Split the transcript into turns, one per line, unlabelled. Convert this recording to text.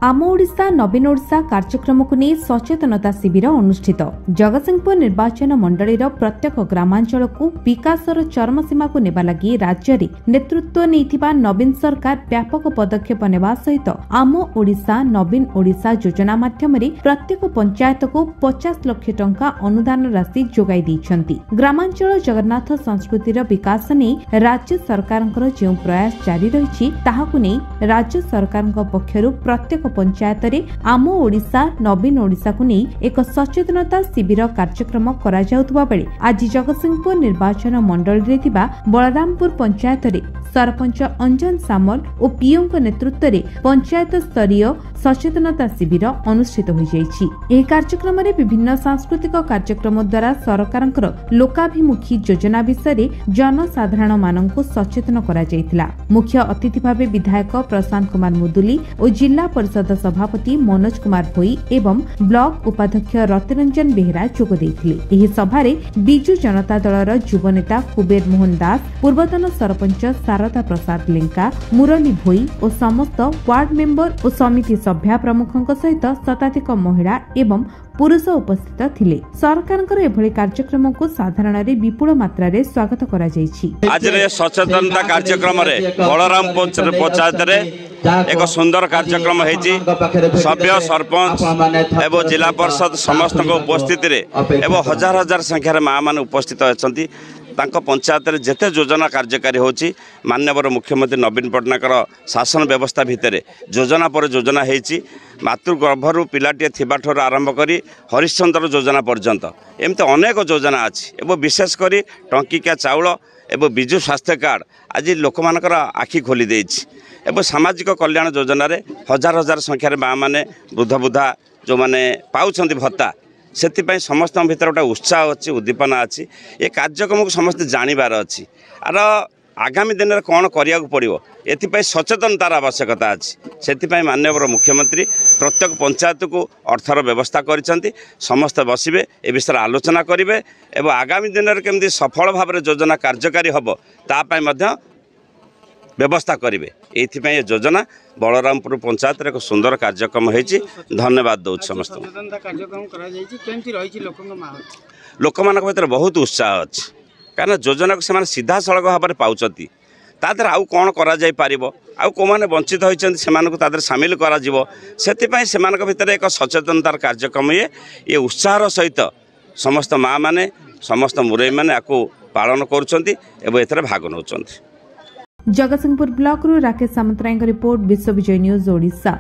आम ओडिशा नवीन ओडिशा कार्यक्रम को नहीं सचेतनता शिविर अनुष्ठित। जगतसिंहपुर निर्वाचन मंडलीर प्रत्येक ग्रामांचल को विकासर चरम सीमा को नेबा लगी राज्य रे नेतृत्व नैथिबा नवीन सरकार व्यापक पदक्षेप नेबा सहित आम ओडिशा नवीन ओडिशा योजना माध्यम प्रत्येक पंचायत को 50 लाख टंका अनुदान राशि जोगाई दैछंती। ग्रामांचल जगन्नाथ संस्कृतिर विकास नहीं राज्य सरकारक जो प्रयास जारी रही ताहाकु नहीं राज्य सरकार पक्षरु प्रत्येक पंचायत रे आम ओडिशा नवीन ओडिशा को नहीं एक सचेतनता शिविर कार्यक्रम करा जाउतबा बेले आज जगतसिंहपुर निर्वाचन मंडल रे थिबा बलरामपुर पंचायत रे सरपंच अंजन सामल और पीओ नेतृत्व रे पंचायत स्तरीय सचेतनता शिविर अनुष्ठित हो जाइछि। एही कार्यक्रम रे विभिन्न सांस्कृतिक कार्यक्रम द्वारा सरकारक लोकाभिमुखी योजना विषय जनसाधारण माननकु सचेतन करा जायतिला। मुख्य अतिथि भावे विधायक प्रशांत कुमार मुदुली और जिला परिषद सभापति मनोज कुमार भोई एवं ब्लॉक उपाध्यक्ष रतिरंजन बेहेरा जोग देथिले। एही सभारे बिजु जनता दलर युव नेता कुबेर मोहन दास, पूर्वतन सरपंच शारदा प्रसाद लेंका, मुरली भोई और समस्त वार्ड मेंबर और समिति सभ्या प्रमुखों सहित शताधिक महिला एवं पुरुष उपस्थित थिले। सरकारଙ୍କର एभଳି कार्यक्रम को साधारण रे विपुल मात्रा रे स्वागत करा जायछि।
आज रे सचेतनता कार्यक्रम रे बलरामपुर पंचायत रे एक सुंदर कार्यक्रम हेछि। सभ्य सरपंच एवं जिला परिषद समस्त उपस्थित रे एवं हजार हजार संख्या रे मां मान उपस्थित अछंती। तांको पंचायत रे जेते योजना कार्यकारी होछि माननीय मुख्यमंत्री नवीन पटनायकर शासन व्यवस्था भितर योजना पर योजना हेछि। मातृगर्भरु पिलाटिए थिबाठर आरंभ करी हरिश्चंद्र योजना पर्यंत एमते अनेक योजना अछि। एवं विशेष करी टंकिका चाउल एवं बिजु स्वास्थ्य कार्ड आज लोक मानकर आखि खोली देछि। एवं सामाजिक कल्याण योजना रे हजार हजार संख्या रे मां माने वृद्ध वृद्धा जो माने पाउछंती भत्ता से समस्त भीतर गोटे उत्साह अच्छी उद्दीपना अच्छी। ये कार्यक्रम को समस्त जानवर अच्छी आर आगामी दिन में कौन करिया पड़ो एपाई सचेतनतार आवश्यकता अच्छी। से माननीय मुख्यमंत्री प्रत्येक पंचायत को अर्थर व्यवस्था करिसेंती। समस्त बसबे ए विषय आलोचना करेंगे एवं आगामी दिन में केमती सफल भाव में योजना कार्यकारी हम तापाई व्यवस्था करेंगे। ये योजना बलरामपुर पंचायत एक सुंदर कार्यक्रम होती। धन्यवाद दौर समस्त लोक मान भर बहुत उत्साह अच्छी कारण योजना को से सीधा सड़क भाव में पाँच तादर आउ कौन करा जाई पारिबो आउ को माने वंचित होइछन्ति सेमानकु तादर शामिल करा जिवो सेतिपई सेमानक भितर एक सचेतनतार कार्यक्रम ये उत्साहर सहित समस्त माँ माने समस्त मुरई माने आकु पालन करुछन्ति एवं एथरे भाग नउछन्ति।
जगतसिंहपुर ब्लॉक रु राकेश सामंतराय रिपोर्ट विश्व विजय न्यूज ओडिशा।